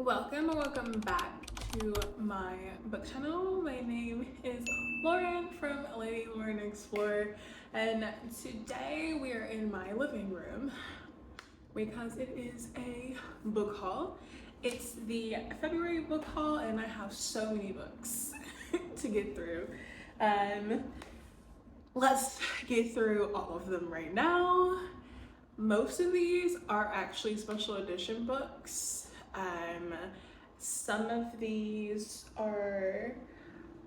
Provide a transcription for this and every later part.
Welcome or welcome back to my book channel. My name is Lauren from Lady Lauren Explorer, and today we are in my living room because it is a book haul. It's the February book haul and I have so many books to get through. Let's get through all of them right now. Most of these are actually special edition books. Some of these are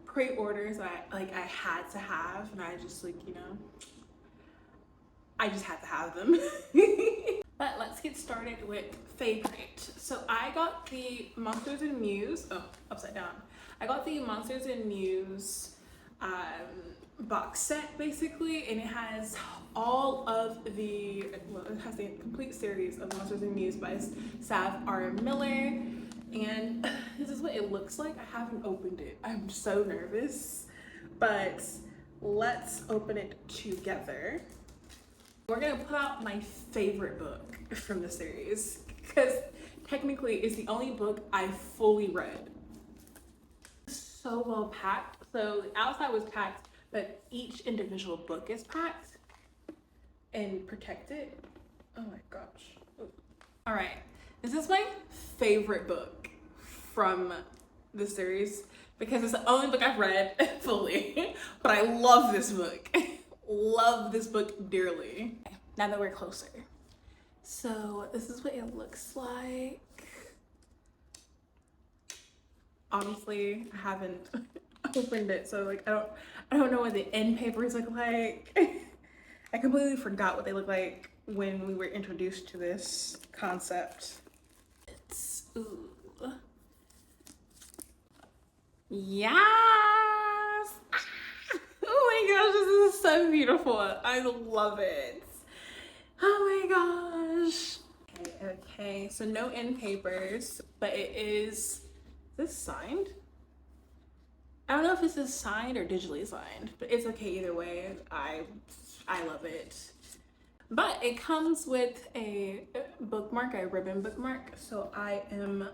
pre-orders I had to have, and I just I just had to have them. But let's get started with favorite. So I got the Monsters and Muse, upside down. I got the Monsters and Muse box set basically, and it has all of the, it has the complete series of Monsters and Muse by Sav R. Miller, and this is what it looks like. I haven't opened it. I'm so nervous, but let's open it together. We're gonna put out my favorite book from the series because technically it's the only book I fully read. So well packed. So the outside was packed, but each individual book is packed and protected. Oh my gosh. Ooh. All right, this is my favorite book from the series because it's the only book I've read fully, but I love this book. Love this book dearly. Now that we're closer. So this is what it looks like. Honestly, I haven't opened it, so like I don't know what the end papers look like. I completely forgot what they look like when we were introduced to this concept. It's ooh. Yes! Oh my gosh, this is so beautiful. I love it. Oh my gosh. Okay, so no end papers, but it is this signed? I don't know if this is signed or digitally signed, but it's okay either way. I love it. But it comes with a bookmark, a ribbon bookmark, so I am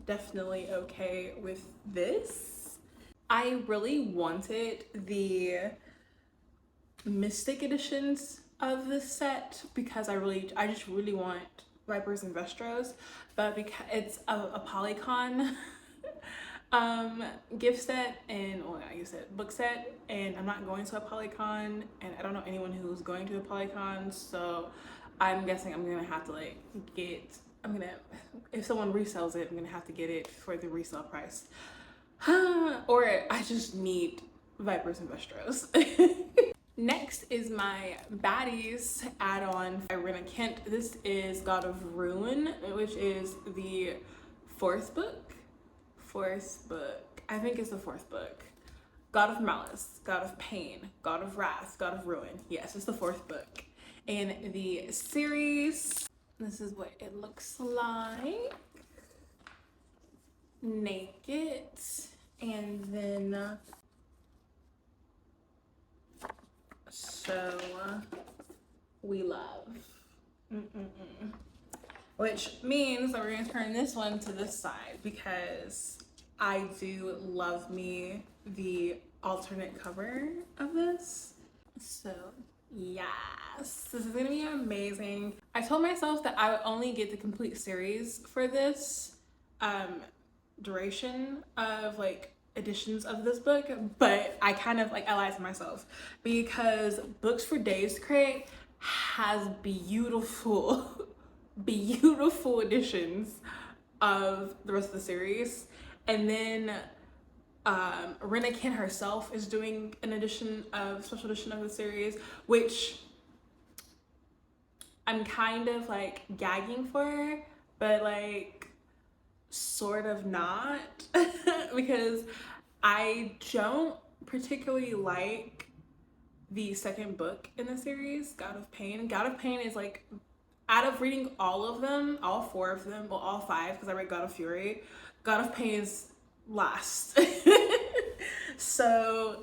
definitely okay with this. I really wanted the Mystic editions of this set because I just really want Vipers and Vestros, but because it's a Polycon gift set and book set, and I'm not going to a Polycon, and I don't know anyone who's going to a Polycon, so I'm guessing I'm gonna have to if someone resells it, I'm gonna have to get it for the resale price. Or I just need Vipers and Vestros. Next is my Baddies add-on by Rena Kent. This is God of Ruin, which is the fourth book. I think it's the fourth book. God of Malice, God of Pain, God of Wrath, God of Ruin. Yes, it's the fourth book in the series. This is what it looks like. Naked, and then so we love. Which means that we're gonna turn this one to this side because I do love me the alternate cover of this. So yes, this is gonna be amazing. I told myself that I would only get the complete series for this duration of editions of this book, but I kind of I lied to myself because Books for Days Crate has beautiful editions of the rest of the series, and then Rena Kent herself is doing an special edition of the series, which I'm kind of gagging for, but sort of not because I don't particularly like the second book in the series, God of Pain. God of Pain is out of reading all of them, all four of them, well all five because I read God of Fury, God of Pain is last. So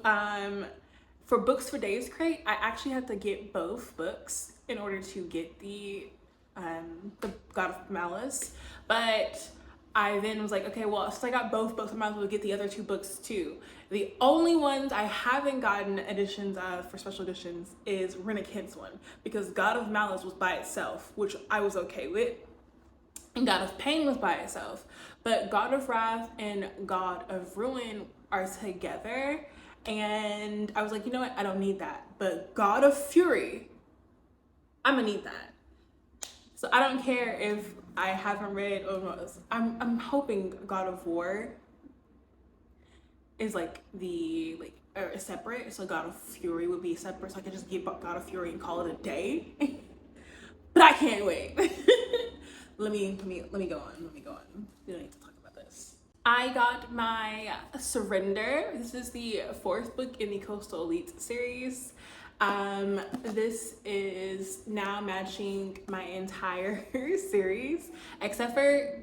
for Books for Days Crate, I actually had to get both books in order to get the God of Malice, but I then was like, okay, well, since I got both books, I might as well get the other 2 books too. The only ones I haven't gotten editions of for special editions is Rena Kent's one, because God of Malice was by itself, which I was okay with, and God of Pain was by itself. But God of Wrath and God of Ruin are together, and I was like, you know what? I don't need that. But God of Fury, I'm gonna need that. So I don't care if I haven't read. Oh no, I'm hoping God of War is like separate. So God of Fury would be separate, so I could just get God of Fury and call it a day. But I can't wait. let me go on. We don't need to talk about this. I got my Surrender. This is the 4th book in the Coastal Elite series. This is now matching my entire series, except for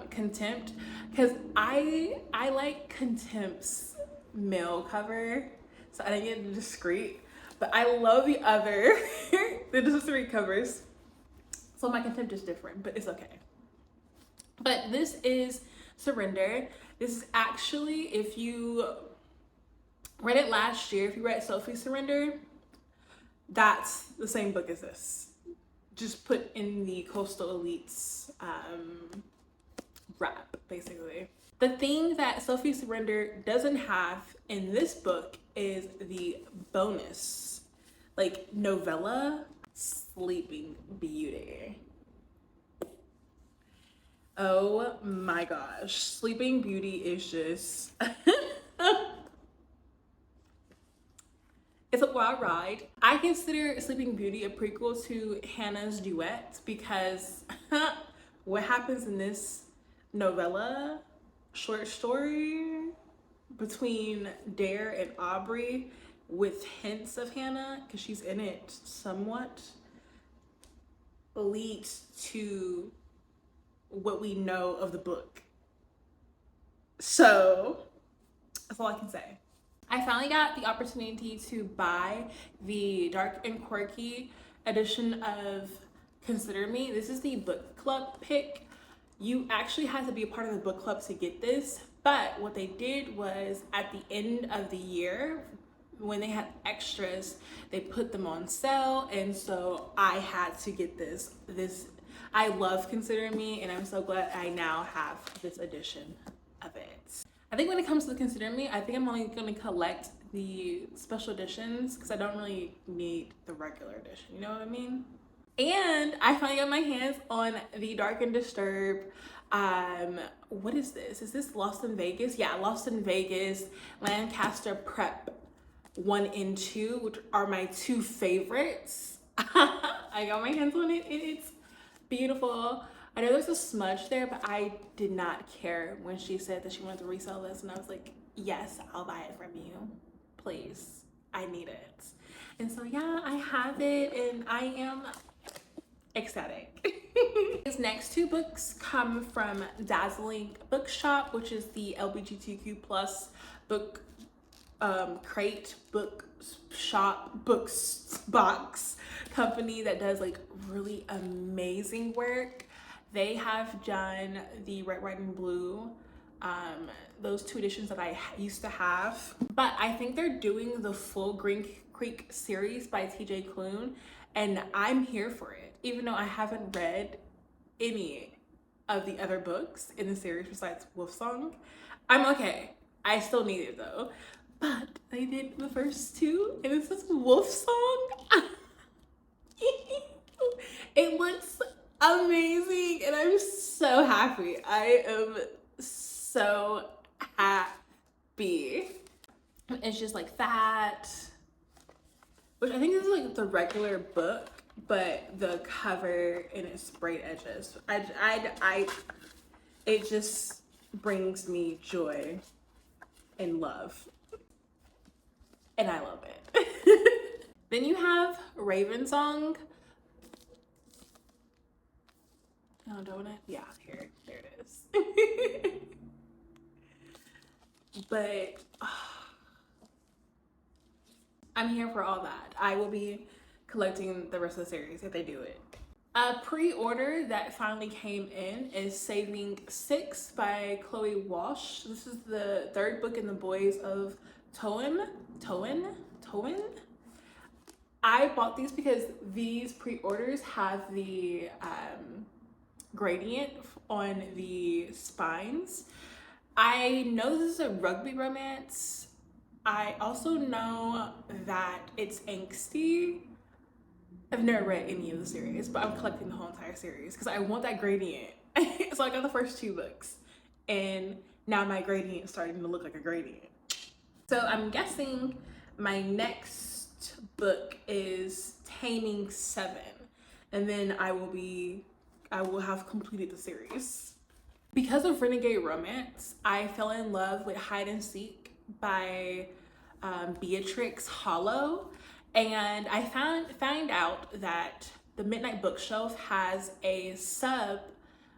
Contempt, because I like Contempt's male cover, so I didn't get the discreet, but I love the other the discreet covers, so my Contempt is different, but it's okay. But this is Surrender. This is actually, if you read it last year, if you read Sophie's Surrender, that's the same book as this, just put in the Coastal Elites wrap, basically. The thing that Sophie Surrender doesn't have in this book is the bonus, like, novella, Sleeping Beauty. Oh my gosh, Sleeping Beauty is just it's a wild ride. I consider Sleeping Beauty a prequel to Hannah's Duet, because what happens in this novella, short story between Dare and Aubrey, with hints of Hannah, because she's in it somewhat, leads to what we know of the book. So that's all I can say. I finally got the opportunity to buy the Dark and Quirky edition of Consider Me. This is the book club pick. You actually had to be a part of the book club to get this, but what they did was, at the end of the year, when they had extras, they put them on sale, and so I had to get this. I love Consider Me, and I'm so glad I now have this edition of it. I think when it comes to Consider Me, I think I'm only going to collect the special editions, because I don't really need the regular edition, you know what I mean? And I finally got my hands on the Dark and Disturbed. What is this? Is this Lost in Vegas? Yeah, Lost in Vegas, Lancaster Prep 1 and 2, which are my 2 favorites. I got my hands on it, and it's beautiful. I know there's a smudge there, but I did not care when she said that she wanted to resell this, and I was like, yes, I'll buy it from you, please, I need it. And so yeah, I have it, and I am ecstatic. These next 2 books come from Dazzling Bookshop, which is the LGBTQ plus book crate, book shop, books box company that does like really amazing work. They have done the Red, White, and Blue, those 2 editions that I used to have, but I think they're doing the full Green Creek series by TJ Klune, and I'm here for it, even though I haven't read any of the other books in the series besides Wolfsong. I'm okay. I still need it though. But they did the first 2, and this is Wolfsong. It looks amazing, and I'm so happy. I am so happy. It's just like that, which I think is like the regular book, but the cover and its sprayed edges, it just brings me joy and love, and I love it. Then you have Raven Song. Oh, don't it? Yeah, there it is. But I'm here for all that. I will be collecting the rest of the series if they do it. A pre-order that finally came in is Saving Six by Chloe Walsh. This is the third book in the Boys of Towen. I bought these because these pre-orders have the gradient on the spines. I know this is a rugby romance. I also know that it's angsty. I've never read any of the series, but I'm collecting the whole entire series because I want that gradient. So I got the first 2 books, and now my gradient is starting to look like a gradient. So I'm guessing my next book is Taming 7, and then I will have completed the series. Because of Renegade Romance, I fell in love with Hide and Seek by Beatrix Hollow. And I found out that the Midnight Bookshelf has a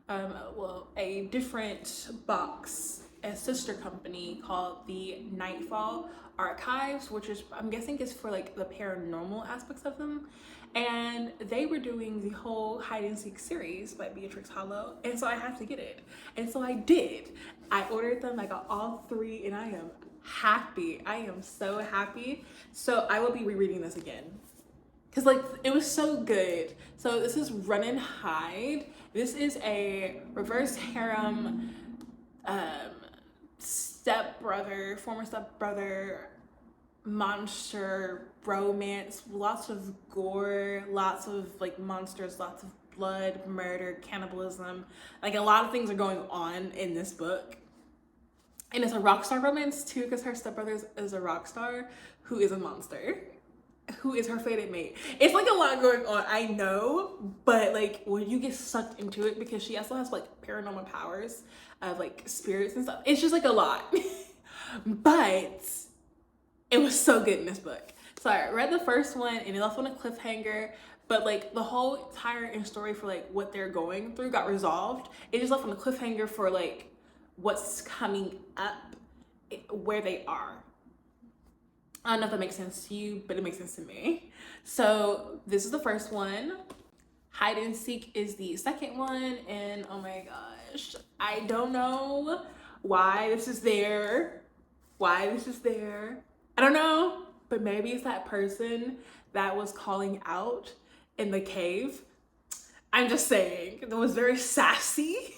a different box, a sister company called the Nightfall Archives, which is, I'm guessing, is for like the paranormal aspects of them. And they were doing the whole Hide and Seek series by Beatrix Hollow, and so I had to get it. And so I did. I ordered them, I got all 3, and I am happy. I am so happy. So I will be rereading this again because like it was so good. So this is Run and Hide. This is a reverse harem former stepbrother monster romance, lots of gore, lots of like monsters, lots of blood, murder, cannibalism. Like a lot of things are going on in this book. And it's a rock star romance too, because her stepbrother is a rock star who is a monster, who is her fated mate. It's like a lot going on, I know, but like when you get sucked into it, because she also has like paranormal powers of like spirits and stuff, it's just like a lot. But it was so good in this book. So I read the first one and it left on a cliffhanger, but like the whole entire story for like what they're going through got resolved. It just left on a cliffhanger for like what's coming up, where they are. I don't know if that makes sense to you, but it makes sense to me. So this is the first one. Hide and Seek is the second one, and oh my gosh, I don't know why this is there. I don't know, but maybe it's that person that was calling out in the cave. I'm just saying, that was very sassy.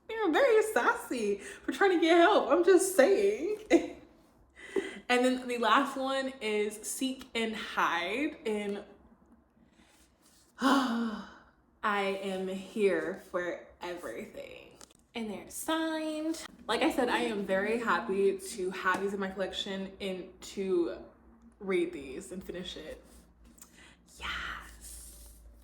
They were very sassy for trying to get help. I'm just saying. And then the last one is Seek and Hide. And I am here for everything. And they're signed. Like I said, I am very happy to have these in my collection and to read these and finish it. Yes.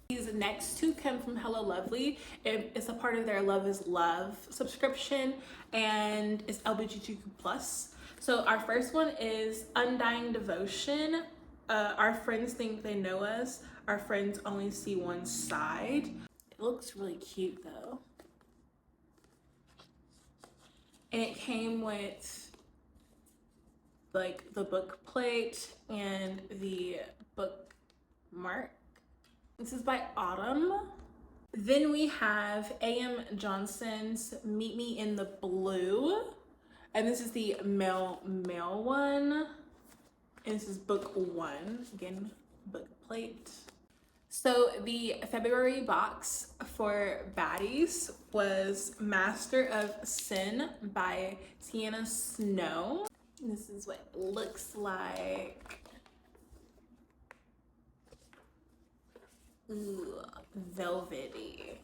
These next 2 come from Hello Lovely. It's a part of their Love is Love subscription, and it's LGBTQ+. So our first one is Undying Devotion. Our friends think they know us. Our friends only see one side. It looks really cute though. And it came with like the book plate and the bookmark. This is by Autumn. Then we have A.M. Johnson's Meet Me in the Blue. And this is the male one. And this is book 1. Again, book plate. So the February box for Baddies was Master of Sin by Tiana Snow. This is what it looks like. Ooh, velvety.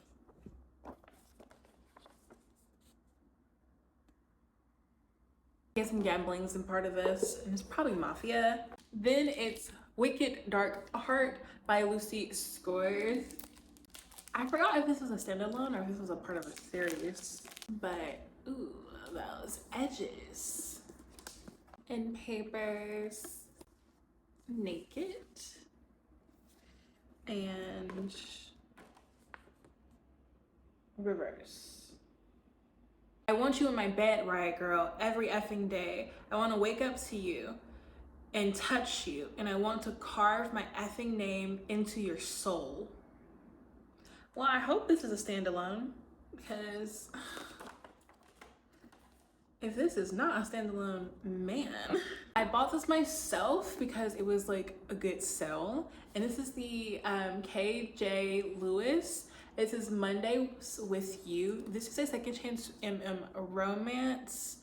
Some gambling's in part of this, and it's probably mafia. Then it's Wicked Dark Heart by Lucy Scores. I forgot if this was a standalone or if this was a part of a series, but ooh, those edges. And papers, naked, and reverse. I want you in my bed, Riot Girl, every effing day. I want to wake up to you and touch you, and I want to carve my effing name into your soul. Well, I hope this is a standalone, because if this is not a standalone, man. I bought this myself because it was like a good sale. And this is the KJ Lewis. This is Mondays with You. This is a second chance romance.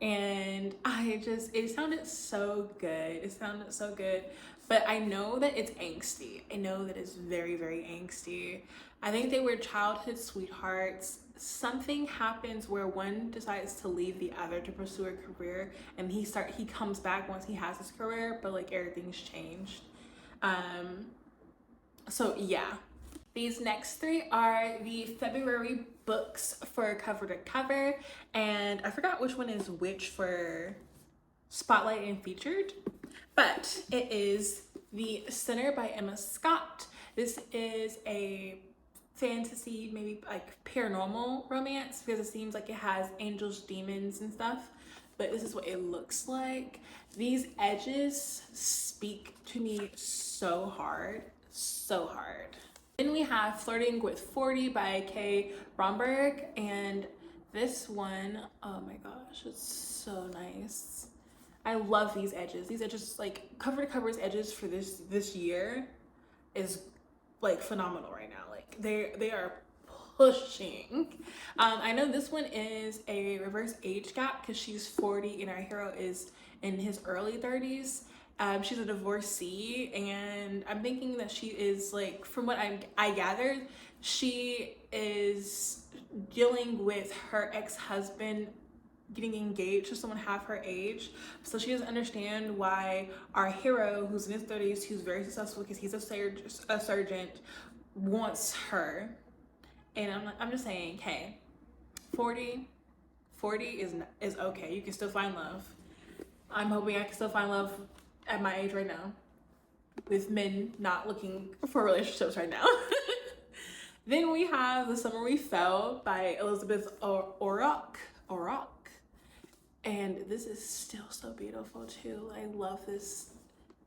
And it sounded so good. It sounded so good. But I know that it's angsty. I know that it's very, very angsty. I think they were childhood sweethearts. Something happens where one decides to leave the other to pursue a career, and he comes back once he has his career, but like everything's changed. So yeah. These next three are the February books for cover to cover, and I forgot which one is which for spotlight and featured, but it is The Sinner by Emma Scott. This is a fantasy, maybe like paranormal romance, because it seems like it has angels, demons, and stuff, but this is what it looks like. These edges speak to me so hard, so hard. Then we have Flirting with 40 by Kay Romberg, and this one, oh my gosh, it's so nice. I love these edges. These edges, like cover to cover's edges for this year is like phenomenal right now. Like they are pushing. I know this one is a reverse age gap because she's 40 and our hero is in his early 30s. She's a divorcee, and I'm thinking that she is like, from what I gathered, she is dealing with her ex-husband getting engaged to someone half her age, so she doesn't understand why our hero, who's in his 30s, who's very successful because he's a surgeon, wants her. And I'm just saying, hey, 40 is okay. You can still find love. I'm hoping I can still find love at my age right now, with men not looking for relationships right now. Then we have The Summer We Fell by Elizabeth Orrock. And this is still so beautiful too. I love this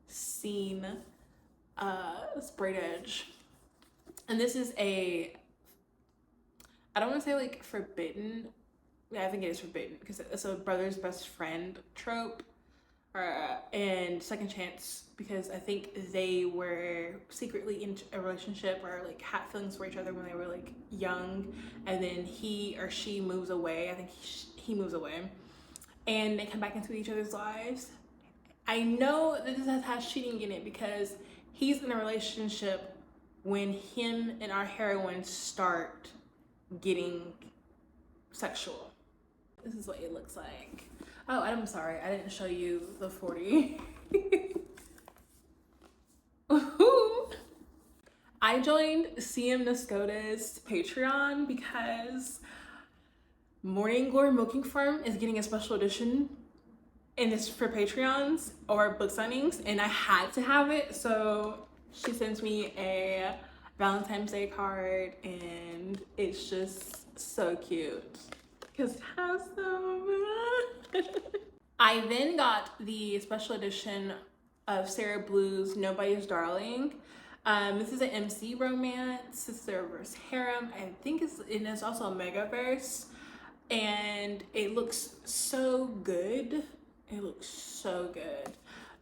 scene, sprayed edge. And this is I don't want to say like forbidden. Yeah, I think it is forbidden because it's a brother's best friend trope. And second chance, because I think they were secretly in a relationship or like had feelings for each other when they were like young, and then he or she moves away. I think he moves away, and they come back into each other's lives. I know that this has cheating in it because he's in a relationship when him and our heroine start getting sexual. This is what it looks like. Oh, I'm sorry, I didn't show you the 40. I joined CM Nascota's Patreon because Morning Glory Milking Farm is getting a special edition, and it's for Patreons or book signings, and I had to have it, so she sends me a Valentine's Day card, and it's just so cute because it has so much. I then got the special edition of Sarah Blue's Nobody's Darling. This is an MC romance. This is a reverse harem. I think it's also a megaverse, and it looks so good. It looks so good.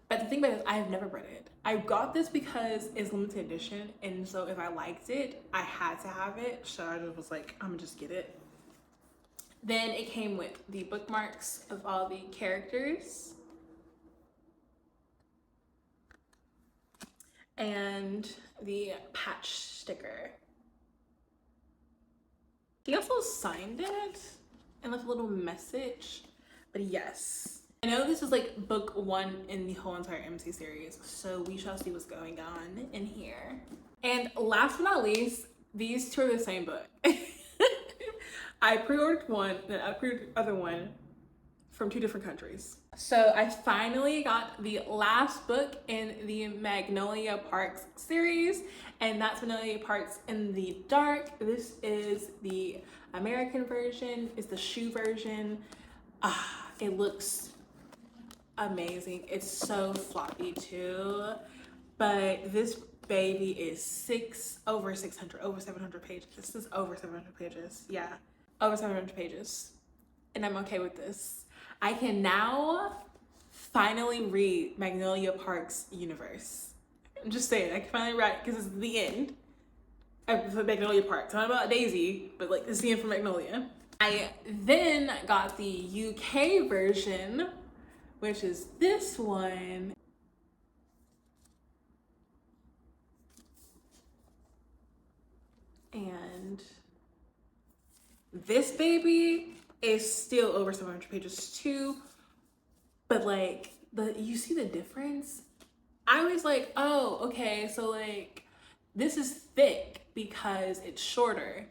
But the thing about it is, I have never read it. I got this because it's limited edition, and so if I liked it, I had to have it. So I just was like, I'm gonna just get it. Then it came with the bookmarks of all the characters and the patch sticker. He also signed it and left a little message, but yes. I know this is like book one in the whole entire MC series, so we shall see what's going on in here. And last but not least, these two are the same book. I pre-ordered one, and I pre-ordered the other one from 2 different countries. So I finally got the last book in the Magnolia Parks series, and that's Magnolia Parks in the Dark. This is the American version, it's the shoe version. It looks amazing. It's so floppy too, but this baby is over 600, over 700 pages. This is over 700 pages. Yeah, over 700 pages. And I'm okay with this. I can now finally read Magnolia Park's universe. I'm just saying, I can finally read because it's the end of Magnolia Park. It's not about Daisy, but like it's the end for Magnolia. I then got the UK version, which is this one. And this baby is still over 700 pages too, but like you see the difference? I was like, oh, okay, so like this is thick because it's shorter,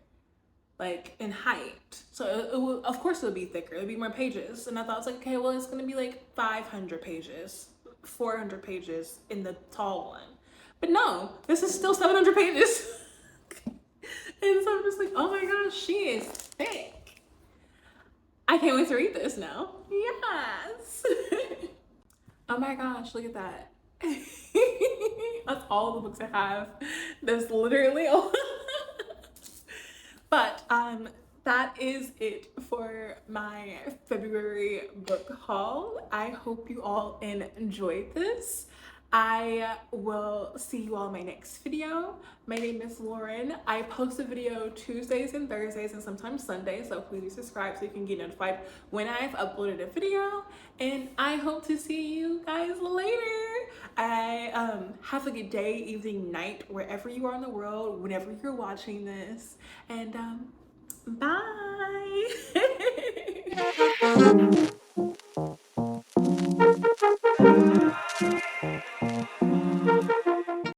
like in height. So it will, of course it'll be thicker, it'll be more pages. And I thought, I was like, okay, well, it's gonna be like 500 pages, 400 pages in the tall one. But no, this is still 700 pages. And so I'm just like, oh my gosh, she is thick. I can't wait to read this now. Yes. Oh my gosh, look at that. That's all the books I have. That's literally all. But that is it for my February book haul. I hope you all enjoyed this. I will see you all in my next video. My name is Lauren. I post a video Tuesdays and Thursdays and sometimes Sundays, so please subscribe so you can get notified when I've uploaded a video. And I hope to see you guys later. I have a good day, evening, night, wherever you are in the world, whenever you're watching this. And bye.